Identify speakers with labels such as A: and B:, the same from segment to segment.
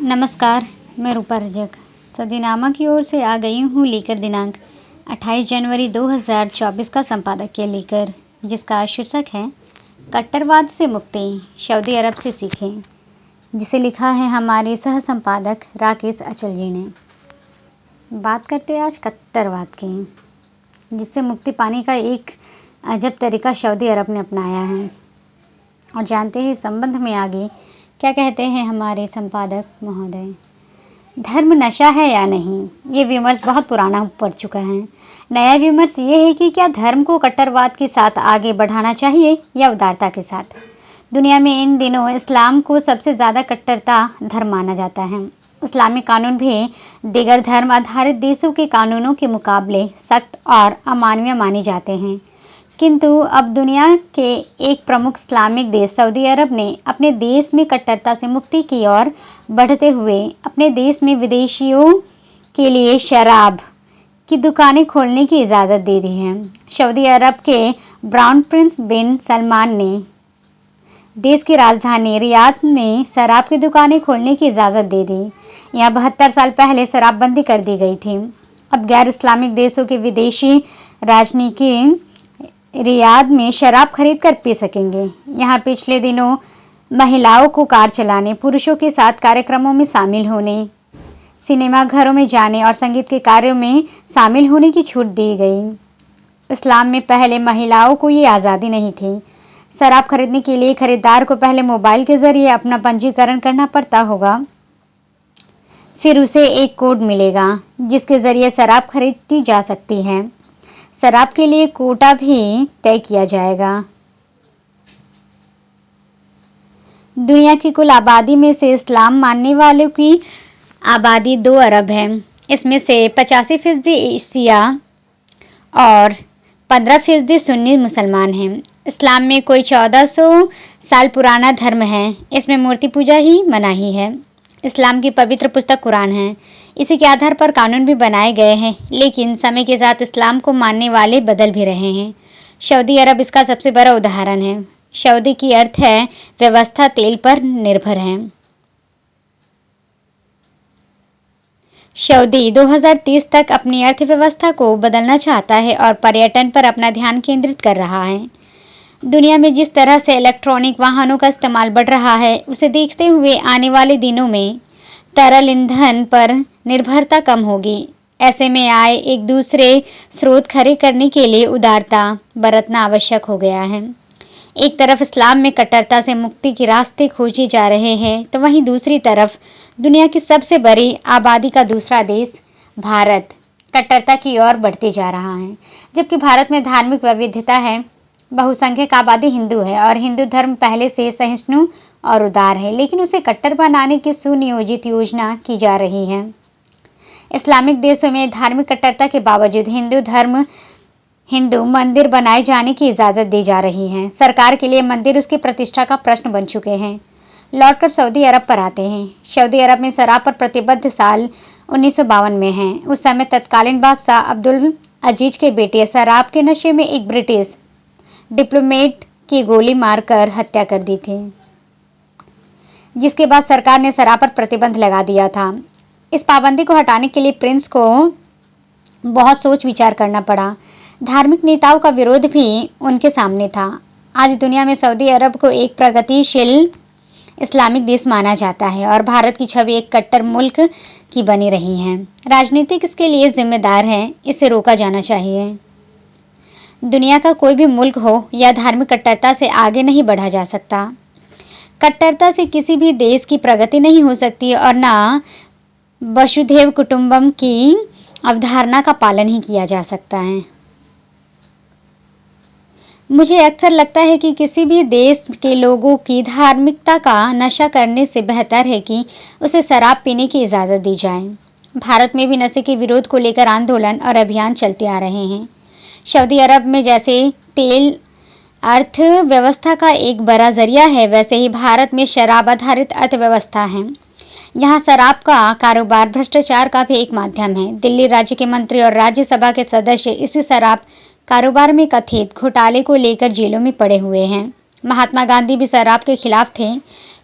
A: नमस्कार, मैं रूपा रजक सदीनामा की ओर से आ गई हूँ लेकर दिनांक 28 जनवरी 2024 का संपादकीय लेकर, जिसका शीर्षक है कट्टरवाद से मुक्ति, सऊदी अरब से सीखें, जिसे लिखा है हमारे सह संपादक राकेश अचल जी ने। बात करते हैं आज कट्टरवाद की, जिससे मुक्ति पाने का एक अजब तरीका सऊदी अरब ने अपनाया है। और जानते हैं इस संबंध में आगे क्या कहते हैं हमारे संपादक महोदय। धर्म नशा है या नहीं, ये विमर्श बहुत पुराना पड़ चुका है। नया विमर्श ये है कि क्या धर्म को कट्टरवाद के साथ आगे बढ़ाना चाहिए या उदारता के साथ। दुनिया में इन दिनों इस्लाम को सबसे ज़्यादा कट्टरता धर्म माना जाता है। इस्लामिक कानून भी दीगर धर्म आधारित देशों के कानूनों के मुकाबले सख्त और अमानवीय माने जाते हैं। किंतु अब दुनिया के एक प्रमुख इस्लामिक देश सऊदी अरब ने अपने देश में कट्टरता से मुक्ति की ओर बढ़ते हुए अपने देश में विदेशियों के लिए शराब की दुकानें खोलने की इजाज़त दे दी है। सऊदी अरब के ब्राउन प्रिंस बिन सलमान ने देश की राजधानी रियाद में शराब की दुकानें खोलने की इजाज़त दे दी। यहाँ 72 साल पहले शराबबंदी कर दी गई थी। अब गैर इस्लामिक देशों के विदेशी राजनीतिक रियाद में शराब खरीद कर पी सकेंगे। यहाँ पिछले दिनों महिलाओं को कार चलाने, पुरुषों के साथ कार्यक्रमों में शामिल होने, सिनेमा घरों में जाने और संगीत के कार्यों में शामिल होने की छूट दी गई। इस्लाम में पहले महिलाओं को ये आज़ादी नहीं थी। शराब खरीदने के लिए खरीदार को पहले मोबाइल के जरिए अपना पंजीकरण करना पड़ता होगा, फिर उसे एक कोड मिलेगा जिसके जरिए शराब खरीदी जा सकती है। शराब के लिए कोटा भी तय किया जाएगा। दुनिया की कुल आबादी में से इस्लाम मानने वालों की आबादी 2 अरब है। इसमें से 85% एशिया और 15% सुन्नी मुसलमान हैं। इस्लाम में कोई 1400 साल पुराना धर्म है। इसमें मूर्ति पूजा ही मनाही है। इस्लाम की पवित्र पुस्तक कुरान है। इसी के आधार पर कानून भी बनाए गए हैं, लेकिन समय के साथ इस्लाम को मानने वाले बदल भी रहे हैं। सऊदी अरब इसका सबसे बड़ा उदाहरण है। सऊदी की अर्थ है व्यवस्था तेल पर निर्भर है। सऊदी 2030 तक अपनी अर्थव्यवस्था को बदलना चाहता है और पर्यटन पर अपना ध्यान केंद्रित कर रहा है। दुनिया में जिस तरह से इलेक्ट्रॉनिक वाहनों का इस्तेमाल बढ़ रहा है, उसे देखते हुए आने वाले दिनों में तरल ईंधन पर निर्भरता कम होगी। ऐसे में आए एक दूसरे स्रोत खड़े करने के लिए उदारता बरतना आवश्यक हो गया है। एक तरफ इस्लाम में कट्टरता से मुक्ति के रास्ते खोजे जा रहे हैं, तो वहीं दूसरी तरफ दुनिया की सबसे बड़ी आबादी का दूसरा देश भारत कट्टरता की ओर बढ़ते जा रहा है। जबकि भारत में धार्मिक विविधता है, बहुसंख्यक आबादी हिंदू है और हिंदू धर्म पहले से सहिष्णु और उदार है, लेकिन उसे कट्टर बनाने की सुनियोजित योजना की जा रही है। इस्लामिक देशों में धार्मिक कट्टरता के बावजूद हिंदू मंदिर बनाए जाने की इजाज़त दी जा रही है। सरकार के लिए मंदिर उसकी प्रतिष्ठा का प्रश्न बन चुके हैं। लौटकर सऊदी अरब पर आते हैं। सऊदी अरब में शराब पर प्रतिबद्ध साल 1952 में है। उस समय तत्कालीन बादशाह अब्दुल अजीज के बेटे शराब के नशे में एक ब्रिटिश डिप्लोमेट की गोली मारकर हत्या कर दी थी, जिसके बाद सरकार ने शराब पर प्रतिबंध लगा दिया था। इस पाबंदी को हटाने के लिए प्रिंस को बहुत सोच विचार करना पड़ा। धार्मिक नेताओं का विरोध भी उनके सामने था। आज दुनिया में सऊदी अरब को एक प्रगतिशील इस्लामिक देश माना जाता है और भारत की छवि एक कट्टर मुल्क की बनी रही है। राजनीतिक इसके लिए जिम्मेदार है। इसे रोका जाना चाहिए। दुनिया का कोई भी मुल्क हो या धार्मिक कट्टरता से आगे नहीं बढ़ा जा सकता। कट्टरता से किसी भी देश की प्रगति नहीं हो सकती और न वसुधैव कुटुंबकम की अवधारणा का पालन ही किया जा सकता है। मुझे अक्सर लगता है कि किसी भी देश के लोगों की धार्मिकता का नशा करने से बेहतर है कि उसे शराब पीने की इजाज़त दी जाए। भारत में भी नशे के विरोध को लेकर आंदोलन और अभियान चलते आ रहे हैं। सऊदी अरब में जैसे तेल अर्थव्यवस्था का एक बड़ा जरिया है, वैसे ही भारत में शराब आधारित अर्थव्यवस्था है। यहाँ शराब का कारोबार भ्रष्टाचार का भी एक माध्यम है। दिल्ली राज्य के मंत्री और राज्यसभा के सदस्य इसी शराब कारोबार में कथित घोटाले को लेकर जेलों में पड़े हुए हैं। महात्मा गांधी भी शराब के खिलाफ थे,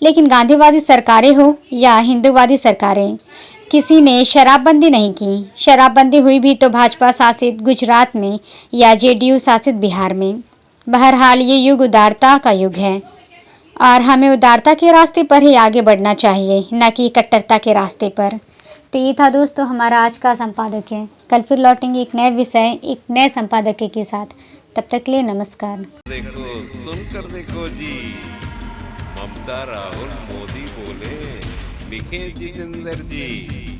A: लेकिन गांधीवादी सरकारें हो या हिंदूवादी सरकारें, किसी ने शराबबंदी नहीं की। शराबबंदी हुई भी तो भाजपा शासित गुजरात में या जेडीयू शासित बिहार में। बहरहाल ये युग उदारता का युग है और हमें उदारता के रास्ते पर ही आगे बढ़ना चाहिए, न कि कट्टरता के रास्ते पर। तो ये था दोस्तों हमारा आज का संपादक है। कल फिर लौटेंगे एक नए विषय, एक नए संपादक के साथ। तब तक के लिए नमस्कार।
B: देखो सुनकर देखो जी, ममता राहुल मोदी बोले, लिखे जितेंद्र जी।